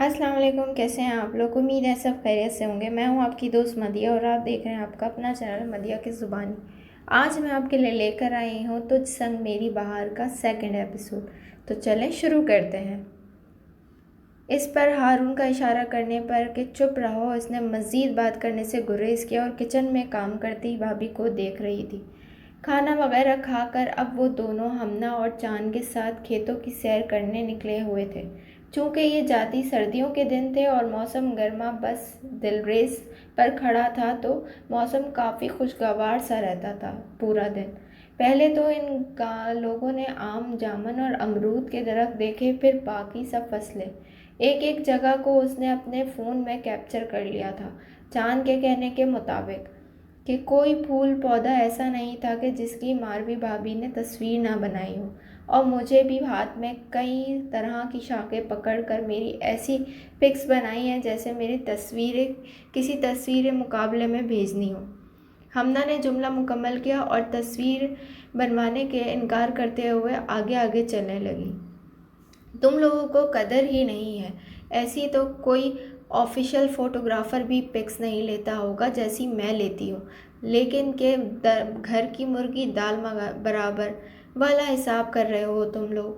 السلام علیکم، کیسے ہیں آپ لوگ؟ امید ہے سب خیریت سے ہوں گے۔ میں ہوں آپ کی دوست مدیہ اور آپ دیکھ رہے ہیں آپ کا اپنا چینل مدیہ کی زبانی۔ آج میں آپ کے لیے لے کر آئی ہوں تجھ سنگ میری بہار کا سیکنڈ ایپیسوڈ۔ تو چلیں شروع کرتے ہیں۔ اس پر ہارون کا اشارہ کرنے پر کہ چپ رہو، اس نے مزید بات کرنے سے گریز کیا اور کچن میں کام کرتی بھابھی کو دیکھ رہی تھی۔ کھانا وغیرہ کھا کر اب وہ دونوں ہمنا اور چاند کے ساتھ کھیتوں کی سیر کرنے نکلے ہوئے تھے۔ چونکہ یہ جاتی سردیوں کے دن تھے اور موسم گرما بس دلریز پر کھڑا تھا تو موسم کافی خوشگوار سا رہتا تھا پورا دن۔ پہلے تو ان لوگوں نے آم، جامن اور امرود کے درخت دیکھے، پھر باقی سب فصلیں۔ ایک ایک جگہ کو اس نے اپنے فون میں کیپچر کر لیا تھا۔ چاند کے کہنے کے مطابق کہ کوئی پھول پودا ایسا نہیں تھا کہ جس کی ماروی بھابھی نے تصویر نہ بنائی ہو، اور مجھے بھی ہاتھ میں کئی طرح کی شاخیں پکڑ کر میری ایسی پکس بنائی ہیں جیسے میری تصویریں کسی تصویر مقابلے میں بھیجنی ہوں۔ ہمنا نے جملہ مکمل کیا اور تصویر بنوانے کے انکار کرتے ہوئے آگے آگے چلنے لگی۔ تم لوگوں کو قدر ہی نہیں ہے، ایسی تو کوئی آفیشل فوٹوگرافر بھی پکس نہیں لیتا ہوگا جیسی میں لیتی ہوں، لیکن کہ گھر کی مرغی دال برابر والا حساب کر رہے ہو تم لوگ۔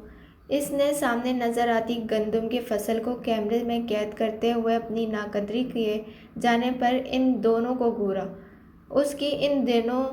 اس نے سامنے نظر آتی گندم کی فصل کو کیمرے میں قید کرتے ہوئے اپنی ناقدری کیے جانے پر ان دونوں کو گھورا۔ اس کی ان دنوں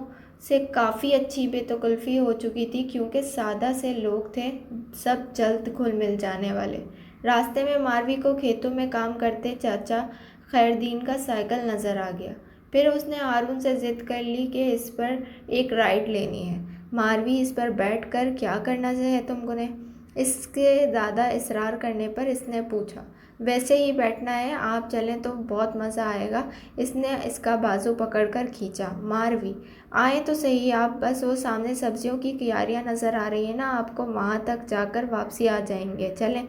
سے کافی اچھی بے تکلفی ہو چکی تھی کیونکہ سادہ سے لوگ تھے، سب جلد گھل مل جانے والے۔ راستے میں ماروی کو کھیتوں میں کام کرتے چاچا خیردین کا سائیکل نظر آ گیا۔ پھر اس نے ہارون سے ضد کر لی کہ اس پر ایک رائڈ لینی ہے۔ ماروی، اس پر بیٹھ کر کیا کرنا ہے تم کو نے؟ اس کے زیادہ اصرار کرنے پر اس نے پوچھا۔ ویسے ہی بیٹھنا ہے، آپ چلیں تو بہت مزہ آئے گا۔ اس نے اس کا بازو پکڑ کر کھینچا۔ ماروی، آئیں تو صحیح آپ، بس وہ سامنے سبزیوں کی کیاریاں نظر آ رہی ہیں نا آپ کو، وہاں تک جا کر واپسی آ جائیں گے، چلیں۔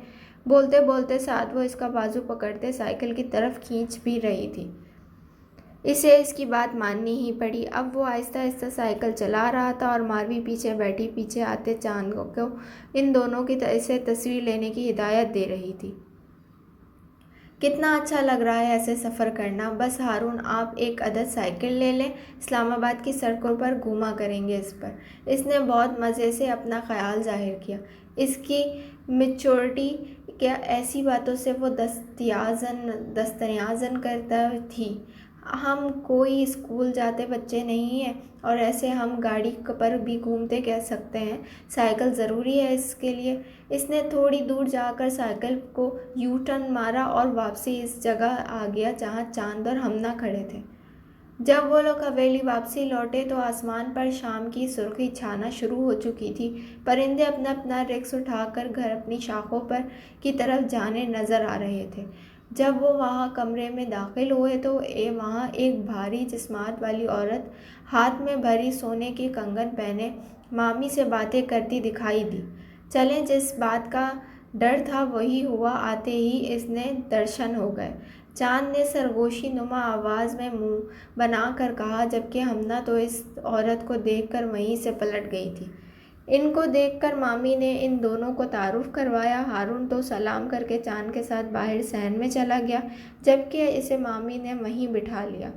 بولتے بولتے ساتھ وہ اس کا بازو پکڑتے سائیکل کی طرف کھینچ بھی رہی تھی۔ اسے اس کی بات ماننی ہی پڑی۔ اب وہ آہستہ آہستہ سائیکل چلا رہا تھا اور ماروی پیچھے بیٹھی پیچھے آتے چاند کو ان دونوں کی سے تصویر لینے کی ہدایت دے رہی تھی۔ کتنا اچھا لگ رہا ہے ایسے سفر کرنا۔ بس ہارون، آپ ایک عدد سائیکل لے لیں، اسلام آباد کی سڑکوں پر گھوما کریں گے اس پر۔ اس نے بہت مزے سے اپنا خیال ظاہر کیا۔ اس کی میچورٹی کیا ایسی باتوں سے وہ دستیازن کرتا تھی۔ ہم کوئی اسکول جاتے بچے نہیں ہیں اور ایسے ہم گاڑی پر بھی گھومتے کہہ سکتے ہیں، سائیکل ضروری ہے اس کے لیے۔ اس نے تھوڑی دور جا کر سائیکل کو یو ٹرن مارا اور واپسی اس جگہ آ گیا جہاں چاند اور ہمنا کھڑے تھے۔ جب وہ لوگ حویلی واپسی لوٹے تو آسمان پر شام کی سرخی چھانا شروع ہو چکی تھی۔ پرندے اپنا اپنا رقص اٹھا کر گھر اپنی شاخوں پر کی طرف جانے نظر آ رہے تھے۔ جب وہ وہاں کمرے میں داخل ہوئے تو وہاں ایک بھاری جسمات والی عورت ہاتھ میں بھری سونے کی کنگن پہنے مامی سے باتیں کرتی دکھائی دی۔ چلیں، جس بات کا ڈر تھا وہی ہوا، آتے ہی اس نے درشن ہو گئے، چاند نے سرگوشی نما آواز میں منہ بنا کر کہا، جبکہ ہمنا تو اس عورت کو دیکھ کر وہیں سے پلٹ گئی تھی۔ ان کو دیکھ کر مامی نے ان دونوں کو تعارف کروایا۔ ہارون تو سلام کر کے چاند کے ساتھ باہر صحن میں چلا گیا، جبکہ اسے مامی نے وہیں بٹھا لیا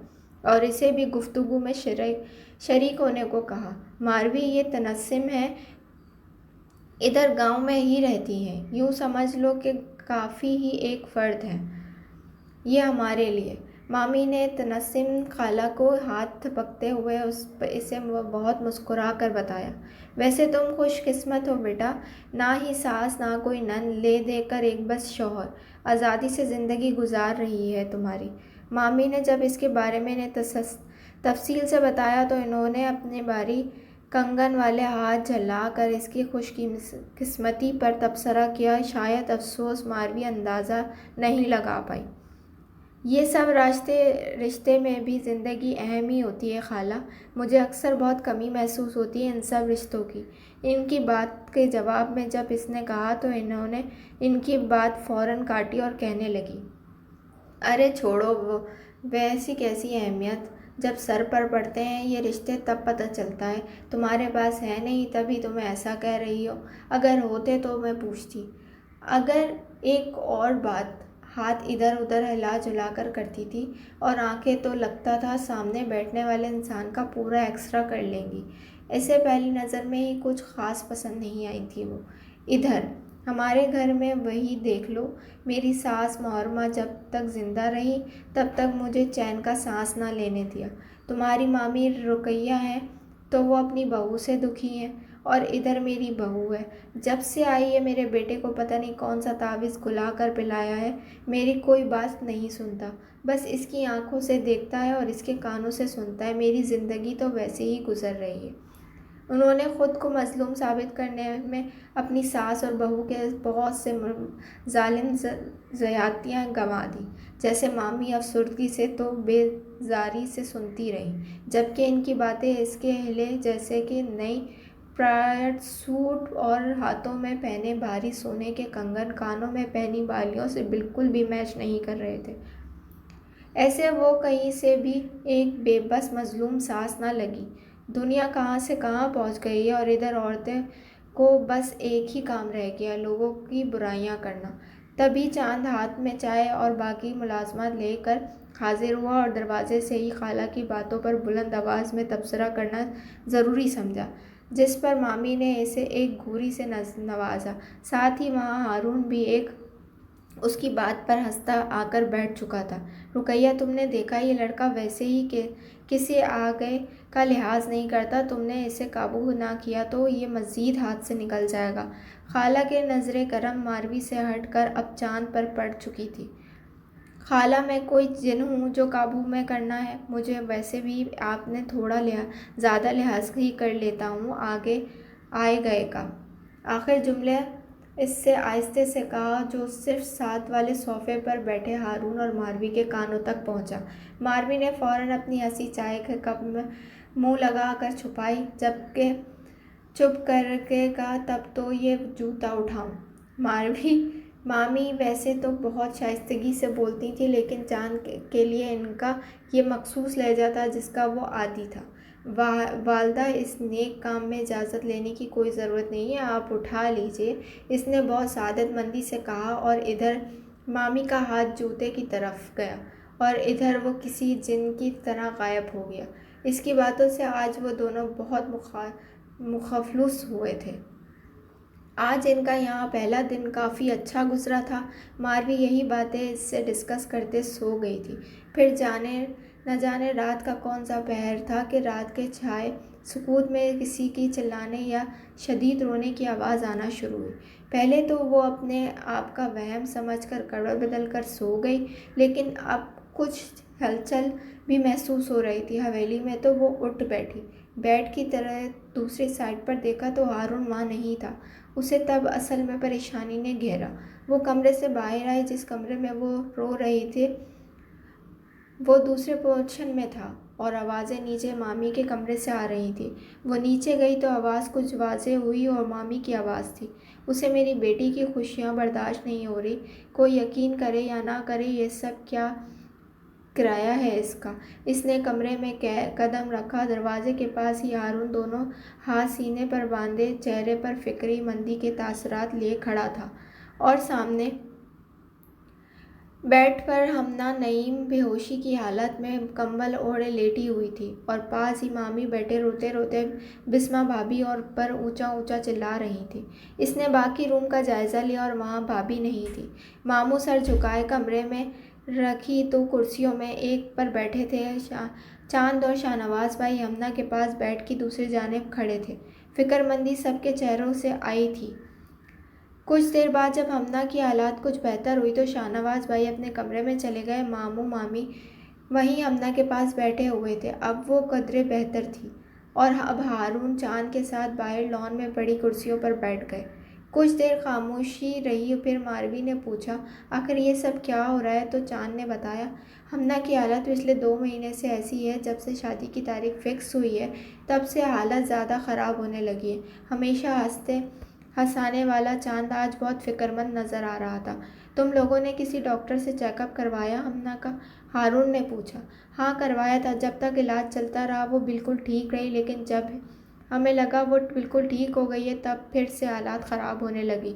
اور اسے بھی گفتگو میں شریک ہونے کو کہا۔ ماروی، یہ طنسم ہے، ادھر گاؤں میں ہی رہتی ہیں، یوں سمجھ لو کہ کافی ہی ایک فرد ہے یہ ہمارے لیے۔ مامی نے طنسم خالہ کو ہاتھ تھپکتے ہوئے اسے بہت مسکرا کر بتایا۔ ویسے تم خوش قسمت ہو بیٹا، نہ ہی ساس نہ کوئی نند، لے دے کر ایک بس شوہر، آزادی سے زندگی گزار رہی ہے تمہاری۔ مامی نے جب اس کے بارے میں تفصیل سے بتایا تو انہوں نے اپنے بھاری کنگن والے ہاتھ جھلا کر اس کی خوش قسمتی پر تبصرہ کیا۔ شاید افسوس ماروی اندازہ نہیں لگا پائی۔ یہ سب رشتے میں بھی زندگی اہم ہی ہوتی ہے خالہ، مجھے اکثر بہت کمی محسوس ہوتی ہے ان سب رشتوں کی۔ ان کی بات کے جواب میں جب اس نے کہا تو انہوں نے ان کی بات فوراً کاٹی اور کہنے لگی، ارے چھوڑو، ویسی کیسی اہمیت، جب سر پر پڑتے ہیں یہ رشتے تب پتہ چلتا ہے۔ تمہارے پاس ہے نہیں تبھی تم ایسا کہہ رہی ہو، اگر ہوتے تو میں پوچھتی۔ اگر ایک اور بات، ہاتھ ادھر ادھر ہلا جلا کر کرتی تھی اور آنکھیں تو لگتا تھا سامنے بیٹھنے والے انسان کا پورا ایکسرا کر لیں گی۔ اسے پہلی نظر میں ہی کچھ خاص پسند نہیں آئی تھی وہ۔ ادھر ہمارے گھر میں وہی دیکھ لو، میری ساس محرمہ جب تک زندہ رہی تب تک مجھے چین کا سانس نہ لینے دیا۔ تمہاری مامی رقیہ ہے تو وہ اپنی بہو سے دکھی ہے، اور ادھر میری بہو ہے، جب سے آئی ہے میرے بیٹے کو پتہ نہیں کون سا تعویذ کھلا کر پلایا ہے، میری کوئی بات نہیں سنتا، بس اس کی آنکھوں سے دیکھتا ہے اور اس کے کانوں سے سنتا ہے۔ میری زندگی تو ویسے ہی گزر رہی ہے۔ انہوں نے خود کو مظلوم ثابت کرنے میں اپنی ساس اور بہو کے بہت سے ظالم زیادتیاں گنوا دیں۔ جیسے مامی افسردگی سے تو بیزاری سے سنتی رہیں، جبکہ ان کی باتیں اس کے ہلے جیسے کہ نئی پرائڈ سوٹ اور ہاتھوں میں پہنے بھاری سونے کے کنگن کانوں میں پہنی بالیوں سے بالکل بھی میچ نہیں کر رہے تھے۔ ایسے وہ کہیں سے بھی ایک بے بس مظلوم ساس نہ لگی۔ دنیا کہاں سے کہاں پہنچ گئی ہے اور ادھر عورتیں کو بس ایک ہی کام رہ گیا، لوگوں کی برائیاں کرنا۔ تبھی چاند ہاتھ میں چائے اور باقی ملازمات لے کر حاضر ہوا اور دروازے سے ہی خالہ کی باتوں پر بلند آواز میں تبصرہ کرنا ضروری سمجھا، جس پر مامی نے اسے ایک گھوری سے نوازا۔ ساتھ ہی وہاں ہارون بھی ایک اس کی بات پر ہنستا آ کر بیٹھ چکا تھا۔ رقیہ، تم نے دیکھا یہ لڑکا ویسے ہی کہ کسی آگے کا لحاظ نہیں کرتا، تم نے اسے قابو نہ کیا تو یہ مزید ہاتھ سے نکل جائے گا۔ خالہ کے نظر کرم ماروی سے ہٹ کر اب چاند پر پڑ چکی تھی۔ خالہ، میں کوئی جن ہوں جو قابو میں کرنا ہے؟ مجھے ویسے بھی آپ نے تھوڑا زیادہ لحاظ ہی کر لیتا ہوں آگے آئے گئے کا۔ آخر جملہ اس سے آہستہ سے کہا جو صرف ساتھ والے صوفے پر بیٹھے ہارون اور ماروی کے کانوں تک پہنچا۔ ماروی نے فوراً اپنی ہنسی چائے کے کپ میں منہ لگا کر چھپائی، جبکہ چپ کر کے کہا، تب تو یہ جوتا اٹھاؤں۔ مامی ویسے تو بہت شائستگی سے بولتی تھی، لیکن چاند کے لیے ان کا یہ مخصوص لہجہ تھا جس کا وہ عادی تھا۔ والدہ، اس نیک کام میں اجازت لینے کی کوئی ضرورت نہیں ہے، آپ اٹھا لیجیے، اس نے بہت سعادت مندی سے کہا، اور ادھر مامی کا ہاتھ جوتے کی طرف گیا اور ادھر وہ کسی جن کی طرح غائب ہو گیا۔ اس کی باتوں سے آج وہ دونوں بہت مخلص ہوئے تھے۔ آج ان کا یہاں پہلا دن کافی اچھا گزرا تھا۔ ماروی یہی باتیں اس سے ڈسکس کرتے سو گئی تھی۔ پھر نہ جانے رات کا کون سا پہر تھا کہ رات کے چھائے سکوت میں کسی کی چلانے یا شدید رونے کی آواز آنا شروع ہوئی۔ پہلے تو وہ اپنے آپ کا وہم سمجھ کر کروٹ بدل کر سو گئی، لیکن اب کچھ ہلچل بھی محسوس ہو رہی تھی حویلی میں، تو وہ اٹھ بیٹھی۔ بیڈ کی طرف دوسری سائڈ پر دیکھا تو ہارون وہاں نہیں تھا۔ اسے تب اصل میں پریشانی نے گھیرا۔ وہ کمرے سے باہر آئی۔ جس کمرے میں وہ رو رہی تھی وہ دوسرے پورشن میں تھا اور آوازیں نیچے مامی کے کمرے سے آ رہی تھیں۔ وہ نیچے گئی تو آواز کچھ واضح ہوئی اور مامی کی آواز تھی۔ اسے میری بیٹی کی خوشیاں برداشت نہیں ہو رہی، کوئی یقین کرے یا نہ کرے یہ سب کیا کرایہ ہے اس کا۔ اس نے کمرے میں قدم رکھا، دروازے کے پاس ہی ہارون دونوں ہاتھ سینے پر باندھے چہرے پر فکری مندی کے تاثرات لیے کھڑا تھا، اور سامنے بیڈ پر ہمنہ نعیم بے ہوشی کی حالت میں کمبل اوڑھے لیٹی ہوئی تھی، اور پاس ہی مامی بیٹھے روتے روتے بسمہ بھابھی اور پر اونچا اونچا چلا رہی تھیں۔ اس نے باقی روم کا جائزہ لیا اور وہاں بھابھی نہیں تھی۔ ماموں سر جھکائے کمرے میں رکھی دو کرسیوں میں ایک پر بیٹھے تھے۔ چاند اور شاہ نواز بھائی ہمنہ کے پاس بیڈ کی دوسری جانب کھڑے تھے۔ فکر مندی سب کے چہروں سے آئی تھی۔ کچھ دیر بعد جب ہمنہ کی حالت کچھ بہتر ہوئی تو شاہ نواز بھائی اپنے کمرے میں چلے گئے۔ ماموں مامی وہیں ہمنہ کے پاس بیٹھے ہوئے تھے۔ اب وہ قدرے بہتر تھی، اور اب ہارون چاند کے ساتھ باہر لان میں پڑی کرسیوں پر بیٹھ گئے۔ کچھ دیر خاموشی رہی، پھر ماروی نے پوچھا، آخر یہ سب کیا ہو رہا ہے؟ تو چاند نے بتایا، ہمنہ کی حالت پچھلے 2 مہینے سے ایسی ہے، جب سے شادی کی تاریخ فکس ہوئی ہے تب سے حالت زیادہ خراب ہونے لگی ہے۔ ہمیشہ ہنسانے والا چاند آج بہت فکر مند نظر آ رہا تھا۔ تم لوگوں نے کسی ڈاکٹر سے چیک اپ کروایا ہمنہ کا؟ ہارون نے پوچھا۔ ہاں کروایا تھا، جب تک علاج چلتا رہا وہ بالکل ٹھیک رہی، لیکن جب ہمیں لگا وہ بالکل ٹھیک ہو گئی ہے تب پھر سے حالت خراب ہونے لگی۔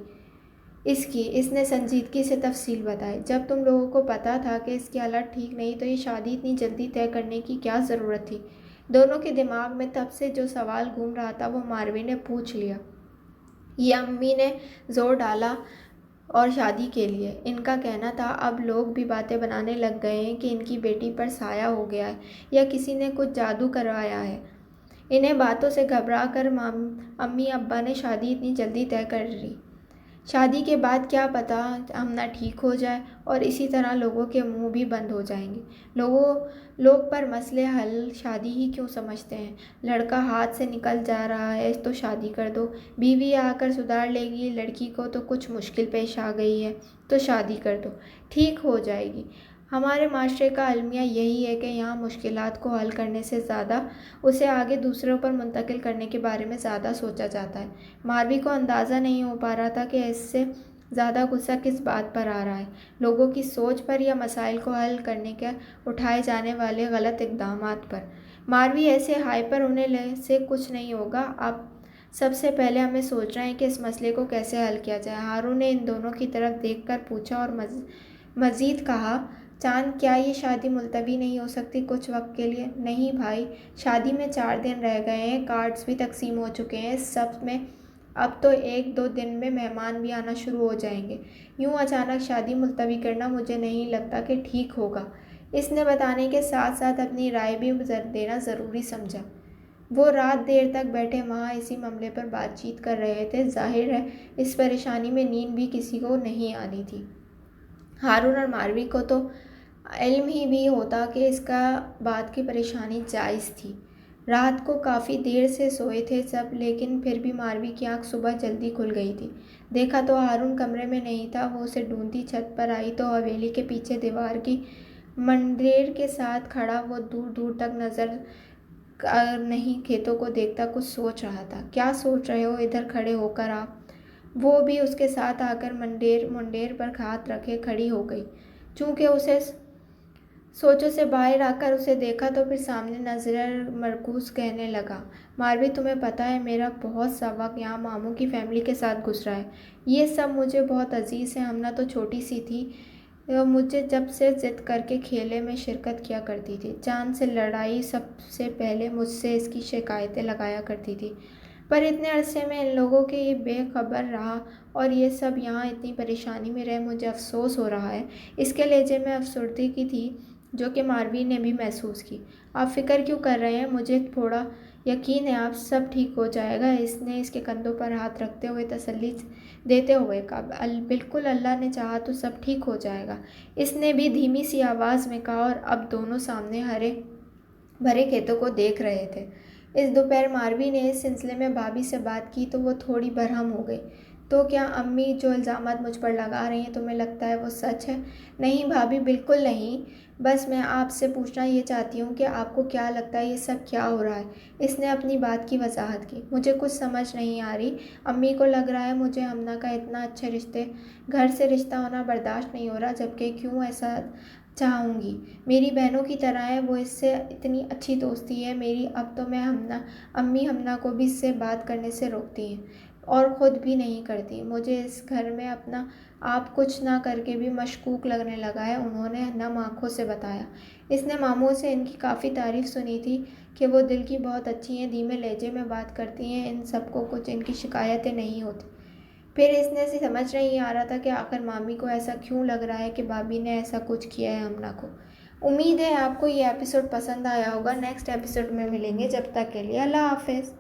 اس نے سنجیدگی سے تفصیل بتائی۔ جب تم لوگوں کو پتا تھا کہ اس کی حالت ٹھیک نہیں تو یہ شادی اتنی جلدی طے کرنے کی کیا ضرورت تھی؟ دونوں کے دماغ میں تب سے جو سوال گھوم رہا تھا وہ ماروی نے پوچھ لیا۔ یہ امی نے زور ڈالا اور شادی کے لیے۔ ان کا کہنا تھا اب لوگ بھی باتیں بنانے لگ گئے ہیں کہ ان کی بیٹی پر سایہ ہو گیا ہے یا کسی نے کچھ جادو کروایا ہے۔ انہیں باتوں سے گھبرا کر امی ابا نے شادی اتنی جلدی طے کر لی۔ شادی کے بعد کیا پتہ امنا ٹھیک ہو جائے اور اسی طرح لوگوں کے منہ بھی بند ہو جائیں گے۔ لوگ پر مسئلے حل شادی ہی کیوں سمجھتے ہیں؟ لڑکا ہاتھ سے نکل جا رہا ہے تو شادی کر دو، بیوی آ کر سدھار لے گی، لڑکی کو تو کچھ مشکل پیش آ گئی ہے تو شادی کر دو، ٹھیک ہو جائے گی۔ ہمارے معاشرے کا المیہ یہی ہے کہ یہاں مشکلات کو حل کرنے سے زیادہ اسے آگے دوسروں پر منتقل کرنے کے بارے میں زیادہ سوچا جاتا ہے۔ ماروی کو اندازہ نہیں ہو پا رہا تھا کہ اس سے زیادہ غصہ کس بات پر آ رہا ہے، لوگوں کی سوچ پر یا مسائل کو حل کرنے کے اٹھائے جانے والے غلط اقدامات پر۔ ماروی ایسے ہائپر ہونے سے کچھ نہیں ہوگا، اب سب سے پہلے ہمیں سوچنا ہے کہ اس مسئلے کو کیسے حل کیا جائے۔ ہارون نے ان دونوں کی طرف دیکھ کر پوچھا اور مزید کہا، چاند کیا یہ شادی ملتوی نہیں ہو سکتی کچھ وقت کے لیے؟ نہیں بھائی، شادی میں 4 دن رہ گئے ہیں، کارڈز بھی تقسیم ہو چکے ہیں، سب میں اب تو 1-2 دن میں مہمان بھی آنا شروع ہو جائیں گے، یوں اچانک شادی ملتوی کرنا مجھے نہیں لگتا کہ ٹھیک ہوگا۔ اس نے بتانے کے ساتھ ساتھ اپنی رائے بھی دینا ضروری سمجھا۔ وہ رات دیر تک بیٹھے وہاں اسی معاملے پر بات چیت کر رہے تھے، ظاہر ہے اس پریشانی میں نیند بھی کسی کو نہیں آنی تھی۔ ہارون اور ماروی کو تو علم ہی بھی ہوتا کہ اس کا بات کی پریشانی جائز تھی۔ رات کو کافی دیر سے سوئے تھے سب، لیکن پھر بھی ماروی کی آنکھ صبح جلدی کھل گئی تھی۔ دیکھا تو ہارون کمرے میں نہیں تھا۔ وہ اسے ڈھونڈتی چھت پر آئی تو حویلی کے پیچھے دیوار کی منڈیر کے ساتھ کھڑا وہ دور دور تک نظر نہیں کھیتوں کو دیکھتا کچھ سوچ رہا تھا۔ کیا سوچ رہے ہو؟ ادھر کھڑے ہو کر آپ۔ وہ بھی اس کے ساتھ آ کر منڈیر پر ہاتھ رکھے کھڑی ہو گئی۔ چونکہ اسے سوچوں سے باہر آ کر اسے دیکھا تو پھر سامنے نظر مرکوز کہنے لگا، ماروی تمہیں پتہ ہے میرا بہت سا وقت یہاں ماموں کی فیملی کے ساتھ گزرا ہے، یہ سب مجھے بہت عزیز ہے۔ ہمنا تو چھوٹی سی تھی، مجھے جب سے ضد کر کے کھیلے میں شرکت کیا کرتی تھی، چاند سے لڑائی سب سے پہلے مجھ سے اس کی شکایتیں لگایا کرتی تھی، پر اتنے عرصے میں ان لوگوں کے یہ بے خبر رہا اور یہ سب یہاں اتنی پریشانی میں رہے مجھے افسوس ہو رہا ہے۔ اس کے لہجے میں افسردگی تھی جو کہ ماروی نے بھی محسوس کی۔ آپ فکر کیوں کر رہے ہیں؟ مجھے تھوڑا یقین ہے آپ سب ٹھیک ہو جائے گا۔ اس نے اس کے کندھوں پر ہاتھ رکھتے ہوئے تسلی دیتے ہوئے کہا، بالکل، اللہ نے چاہا تو سب ٹھیک ہو جائے گا، اس نے بھی دھیمی سی آواز میں کہا، اور اب دونوں سامنے ہرے بھرے کھیتوں کو دیکھ رہے تھے۔ اس دوپہر ماروی نے اس سلسلے میں بھابھی سے بات کی تو وہ تھوڑی برہم ہو گئی۔ تو کیا امی جو الزامات مجھ پر لگا رہی ہیں تمہیں لگتا ہے وہ سچ ہے؟ نہیں بھابھی، بالکل نہیں، بس میں آپ سے پوچھنا یہ چاہتی ہوں کہ آپ کو کیا لگتا ہے یہ سب کیا ہو رہا ہے؟ اس نے اپنی بات کی وضاحت کی۔ مجھے کچھ سمجھ نہیں آ رہی، امی کو لگ رہا ہے مجھے امنا کا اتنا اچھے گھر سے رشتہ ہونا برداشت نہیں ہو رہا، جبکہ کیوں ایسا چاہوں گی؟ میری بہنوں کی طرح ہے، وہ اس سے اتنی اچھی دوستی ہے میری، اب تو میں امی ہمنا کو بھی اس سے بات کرنے سے روکتی ہیں اور خود بھی نہیں کرتی۔ مجھے اس گھر میں اپنا آپ کچھ نہ کر کے بھی مشکوک لگنے لگا ہے، انہوں نے نم آنکھوں سے بتایا۔ اس نے ماموں سے ان کی کافی تعریف سنی تھی کہ وہ دل کی بہت اچھی ہیں، دھیمے لہجے میں بات کرتی ہیں، ان سب کو کچھ ان کی شکایتیں نہیں ہوتی۔ پھر اس نے سمجھ نہیں آ رہا تھا کہ آخر مامی کو ایسا کیوں لگ رہا ہے کہ بھابھی نے ایسا کچھ کیا ہے امنا کو۔ امید ہے آپ کو یہ ایپیسوڈ پسند آیا ہوگا۔ نیکسٹ ایپیسوڈ میں ملیں گے، جب تک کے لیے اللہ حافظ۔